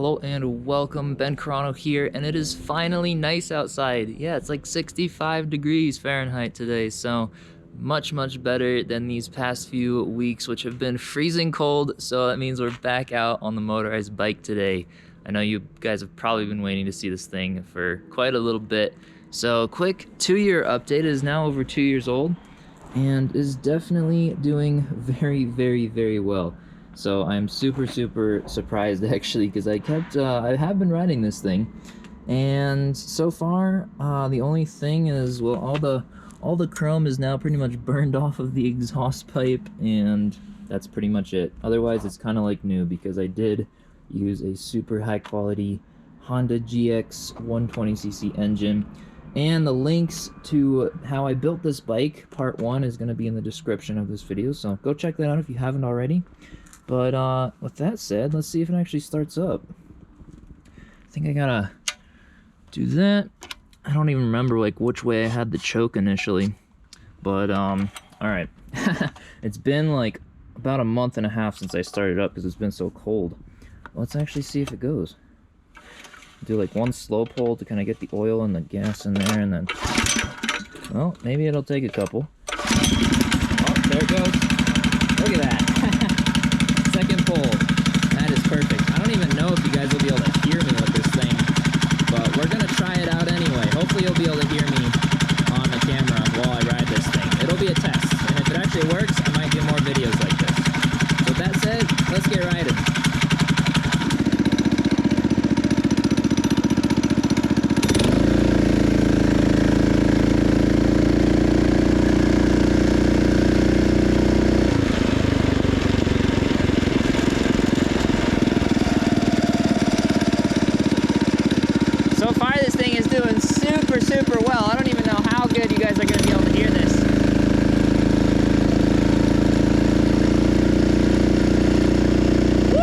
Hello and welcome, Ben Carano here, and it is finally nice outside. Yeah, it's like 65 degrees Fahrenheit today, so much better than these past few weeks, which have been freezing cold, so that means we're back out on the motorized bike today. I know you guys have probably been waiting to see this thing for quite a little bit. So quick 2-year update. It is now over 2 years old and is definitely doing very well. So I'm super surprised actually, because I have been riding this thing, and so far the only thing is, well, all the chrome is now pretty much burned off of the exhaust pipe, and that's pretty much it. Otherwise it's kind of like new, because I did use a super high quality Honda GX 120cc engine. And the links to how I built this bike, part 1, is going to be in the description of this video, so go check that out if you haven't already. But with that said, let's see if it actually starts up. I think I gotta do that. I don't even remember like which way I had the choke initially. But alright. It's been like about a month and a half since I started up because it's been so cold. Let's actually see if it goes. Do like one slow pull to kind of get the oil and the gas in there, and then, well, maybe it'll take a couple. Oh, there it goes. Look at that. Second pull. That is perfect. I don't even know if you guys will be able to hear me with this thing, but we're gonna try it out anyway. Hopefully you'll be able to hear me on the camera while I ride this thing. It'll be a test, and if it actually works, I might do more videos like this. With that said, let's get riding. So far this thing is doing super well. I don't even know how good you guys are going to be able to hear this. Woo!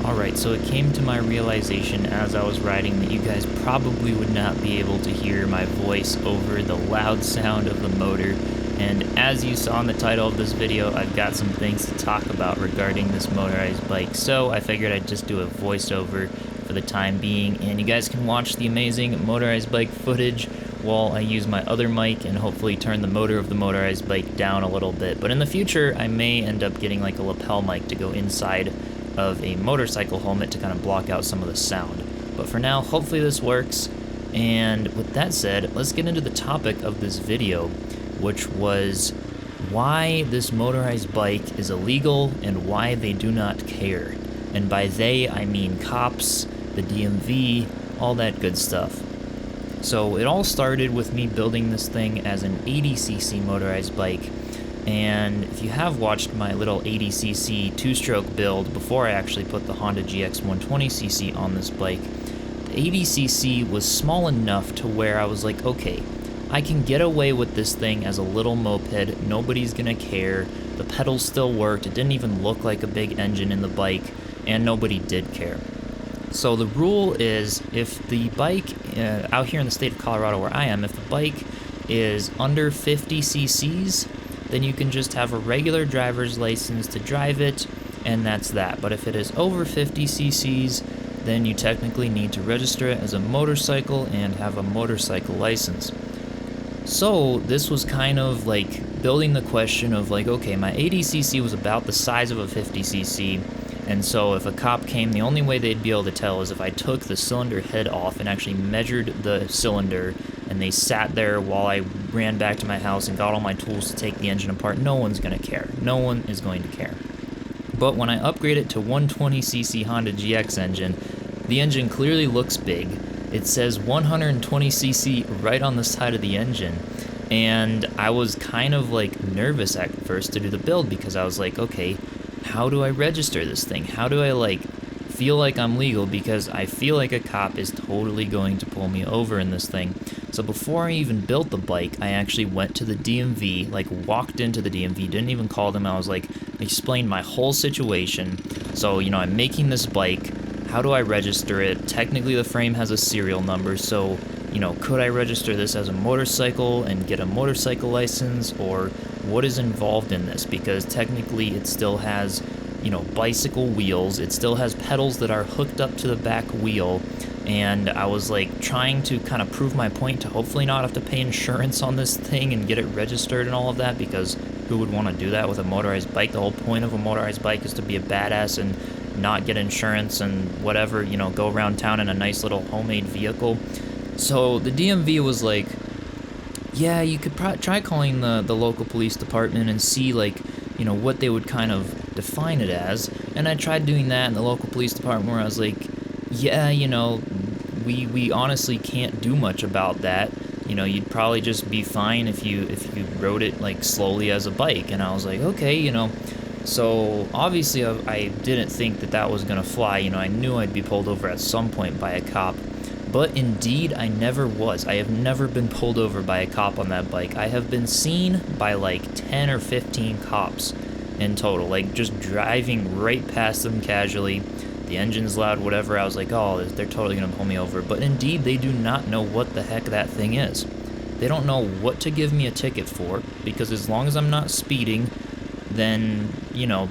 Alright, so it came to my realization as I was riding that you guys probably would not be able to hear my voice over the loud sound of the motor. And as you saw in the title of this video, I've got some things to talk about regarding this motorized bike, so I figured I'd just do a voiceover for the time being, and you guys can watch the amazing motorized bike footage while I use my other mic and hopefully turn the motor of the motorized bike down a little bit. But in the future, I may end up getting like a lapel mic to go inside of a motorcycle helmet to kind of block out some of the sound. But for now, hopefully this works. And with that said, let's get into the topic of this video, which was why this motorized bike is illegal and why they do not care. And by they, I mean cops, the DMV, all that good stuff. So it all started with me building this thing as an 80cc motorized bike. And if you have watched my little 80cc two-stroke build before I actually put the Honda GX 120cc on this bike, the 80cc was small enough to where I was like, okay, I can get away with this thing as a little moped, nobody's gonna care, the pedals still worked, it didn't even look like a big engine in the bike, and nobody did care. So the rule is, if the bike, out here in the state of Colorado where I am, if the bike is under 50 cc's, then you can just have a regular driver's license to drive it, and that's that. But if it is over 50 cc's, then you technically need to register it as a motorcycle and have a motorcycle license. So this was kind of like building the question of like, okay, my 80cc was about the size of a 50cc, and so if a cop came, the only way they'd be able to tell is if I took the cylinder head off and actually measured the cylinder, and they sat there while I ran back to my house and got all my tools to take the engine apart. No one's gonna care. No one is going to care. But when I upgrade it to 120cc Honda GX engine, the engine clearly looks big. It says 120cc right on the side of the engine, and I was kind of like nervous at first to do the build, because I was like, okay, how do I register this thing? How do I like feel like I'm legal, because I feel like a cop is totally going to pull me over in this thing. So before I even built the bike, I actually went to the DMV, like walked into the DMV, didn't even call them. I was like, explained my whole situation. So, you know, I'm making this bike. How do I register it? Technically the frame has a serial number, so could I register this as a motorcycle and get a motorcycle license, or what is involved in this? Because technically it still has, bicycle wheels. It still has pedals that are hooked up to the back wheel. And I was like trying to kind of prove my point to hopefully not have to pay insurance on this thing and get it registered and all of that, because who would want to do that with a motorized bike? The whole point of a motorized bike is to be a badass and not get insurance and whatever, go around town in a nice little homemade vehicle. So the DMV was like, yeah, you could try calling the local police department and see, like, what they would kind of define it as. And I tried doing that in the local police department, where I was like, yeah, we honestly can't do much about that. You'd probably just be fine if you rode it like slowly as a bike. And I was like, okay, So obviously I didn't think that was gonna fly. I knew I'd be pulled over at some point by a cop. But indeed, I never was. I have never been pulled over by a cop on that bike. I have been seen by like 10 or 15 cops in total, like just driving right past them casually. The engine's loud, whatever. I was like, oh, they're totally gonna pull me over. But indeed, they do not know what the heck that thing is. They don't know what to give me a ticket for, because as long as I'm not speeding, then,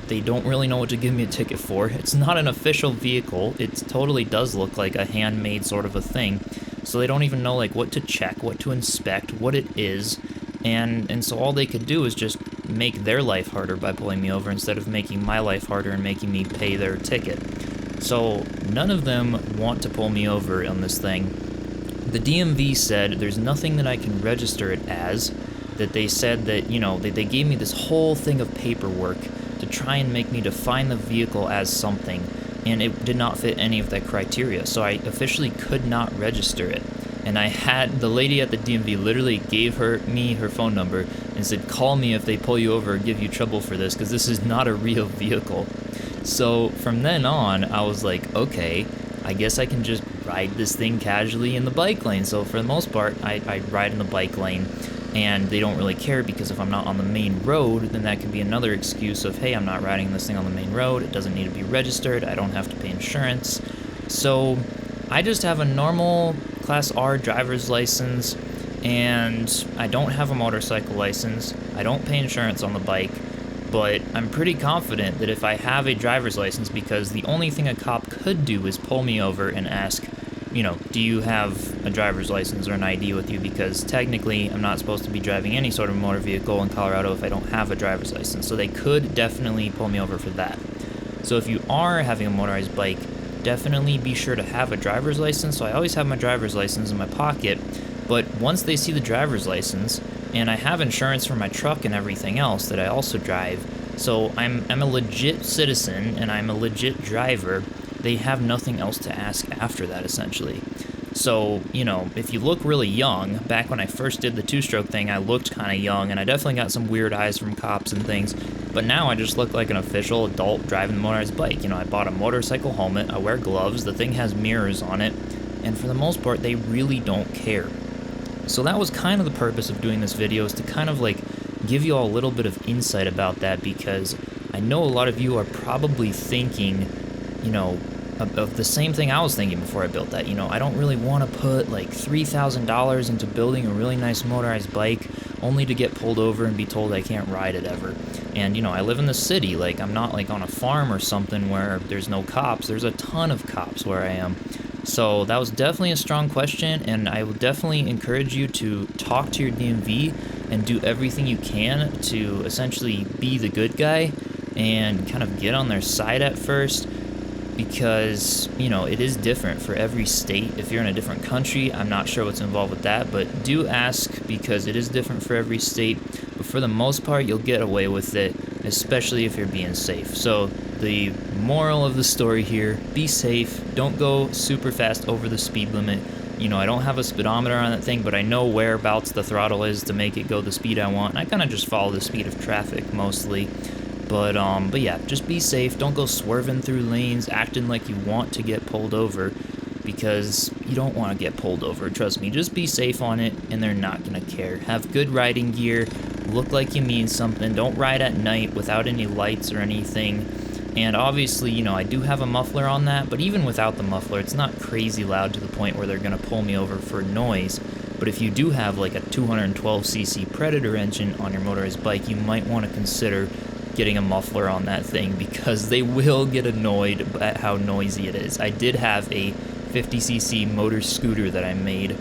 they don't really know what to give me a ticket for. It's not an official vehicle. It totally does look like a handmade sort of a thing. So they don't even know, like, what to check, what to inspect, what it is. And so all they could do is just make their life harder by pulling me over, instead of making my life harder and making me pay their ticket. So none of them want to pull me over on this thing. The DMV said there's nothing that I can register it as. That they said that, they gave me this whole thing of paperwork to try and make me define the vehicle as something, and it did not fit any of that criteria, so I officially could not register it. And I had, the lady at the DMV literally gave me her phone number and said, call me if they pull you over or give you trouble for this, because this is not a real vehicle. So from then on, I was like, okay, I guess I can just ride this thing casually in the bike lane. So for the most part, I ride in the bike lane. And they don't really care, because if I'm not on the main road, then that could be another excuse of, hey, I'm not riding this thing on the main road, it doesn't need to be registered, I don't have to pay insurance. So I just have a normal Class R driver's license, and I don't have a motorcycle license, I don't pay insurance on the bike, but I'm pretty confident that if I have a driver's license, because the only thing a cop could do is pull me over and ask, do you have a driver's license or an ID with you? Because technically, I'm not supposed to be driving any sort of motor vehicle in Colorado if I don't have a driver's license. So they could definitely pull me over for that. So if you are having a motorized bike, definitely be sure to have a driver's license. So I always have my driver's license in my pocket. But once they see the driver's license, and I have insurance for my truck and everything else that I also drive, so I'm a legit citizen and I'm a legit driver, they have nothing else to ask after that, essentially. So, if you look really young, back when I first did the two-stroke thing, I looked kind of young, and I definitely got some weird eyes from cops and things, but now I just look like an official adult driving a motorized bike. I bought a motorcycle helmet, I wear gloves, the thing has mirrors on it, and for the most part, they really don't care. So that was kind of the purpose of doing this video, is to kind of like give you all a little bit of insight about that, because I know a lot of you are probably thinking, of the same thing I was thinking before I built that. I don't really want to put like $3,000 into building a really nice motorized bike only to get pulled over and be told I can't ride it ever. And I live in the city, like I'm not like on a farm or something where there's no cops. There's a ton of cops where I am. So that was definitely a strong question, and I will definitely encourage you to talk to your DMV and do everything you can to essentially be the good guy and kind of get on their side at first, because, it is different for every state. If you're in a different country, I'm not sure what's involved with that, but do ask, because it is different for every state. But for the most part, you'll get away with it, especially if you're being safe. So the moral of the story here, be safe, don't go super fast over the speed limit. I don't have a speedometer on that thing, but I know whereabouts the throttle is to make it go the speed I want, and I kind of just follow the speed of traffic mostly. But yeah, just be safe. Don't go swerving through lanes, acting like you want to get pulled over, because you don't want to get pulled over. Trust me, just be safe on it, and they're not going to care. Have good riding gear, look like you mean something. Don't ride at night without any lights or anything. And obviously, you know, I do have a muffler on that, but even without the muffler, it's not crazy loud to the point where they're gonna pull me over for noise. But if you do have like a 212cc Predator engine on your motorized bike, you might want to consider getting a muffler on that thing, because they will get annoyed at how noisy it is. I did have a 50cc motor scooter that I made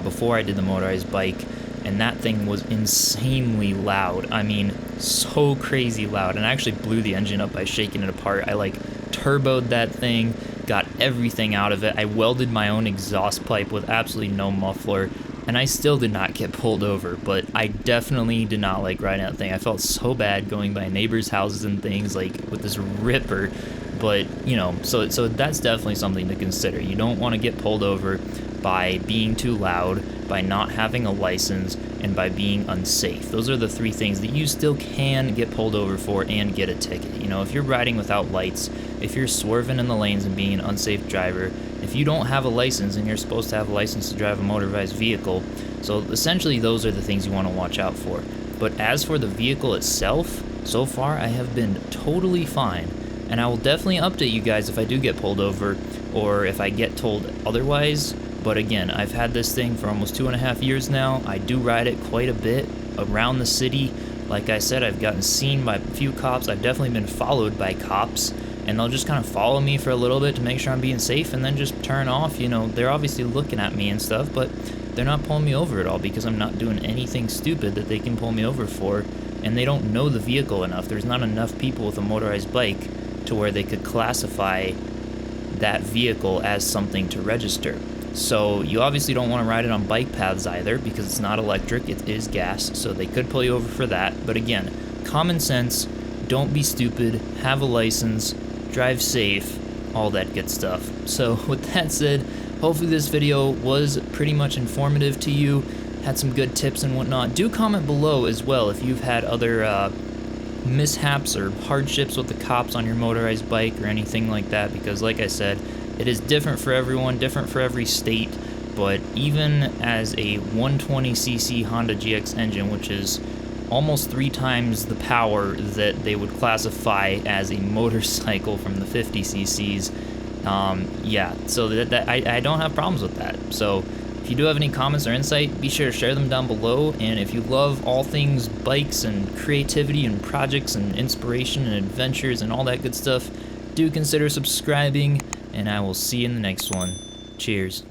before I did the motorized bike, and that thing was insanely loud. I mean, so crazy loud, and I actually blew the engine up by shaking it apart. I like turboed that thing, got everything out of it. I welded my own exhaust pipe with absolutely no muffler, and I still did not get pulled over, but I definitely did not like riding that thing. I felt so bad going by neighbors' houses and things, like, with this ripper. But, you know, so that's definitely something to consider. You don't want to get pulled over by being too loud, by not having a license, and by being unsafe. Those are the three things that you still can get pulled over for and get a ticket. You know, if you're riding without lights, if you're swerving in the lanes and being an unsafe driver, if you don't have a license, and you're supposed to have a license to drive a motorized vehicle, so essentially those are the things you want to watch out for. But as for the vehicle itself, so far I have been totally fine, and I will definitely update you guys if I do get pulled over, or if I get told otherwise. But again, I've had this thing for almost 2.5 years now. I do ride it quite a bit around the city. Like I said, I've gotten seen by a few cops. I've definitely been followed by cops, and they'll just kind of follow me for a little bit to make sure I'm being safe, and then just turn off. You know, they're obviously looking at me and stuff, but they're not pulling me over at all, because I'm not doing anything stupid that they can pull me over for, and they don't know the vehicle enough. There's not enough people with a motorized bike to where they could classify that vehicle as something to register. So you obviously don't want to ride it on bike paths either, because it's not electric, it is gas, so they could pull you over for that. But again, common sense, don't be stupid, have a license, drive safe, all that good stuff. So with that said, hopefully this video was pretty much informative to you, had some good tips and whatnot. Do comment below as well if you've had other mishaps or hardships with the cops on your motorized bike or anything like that, because like I said, it is different for everyone, different for every state. But even as a 120cc Honda GX engine, which is almost 3 times the power that they would classify as a motorcycle from the 50cc's, yeah, so I don't have problems with that. So if you do have any comments or insight, be sure to share them down below. And if you love all things bikes and creativity and projects and inspiration and adventures and all that good stuff, do consider subscribing, and I will see you in the next one. Cheers.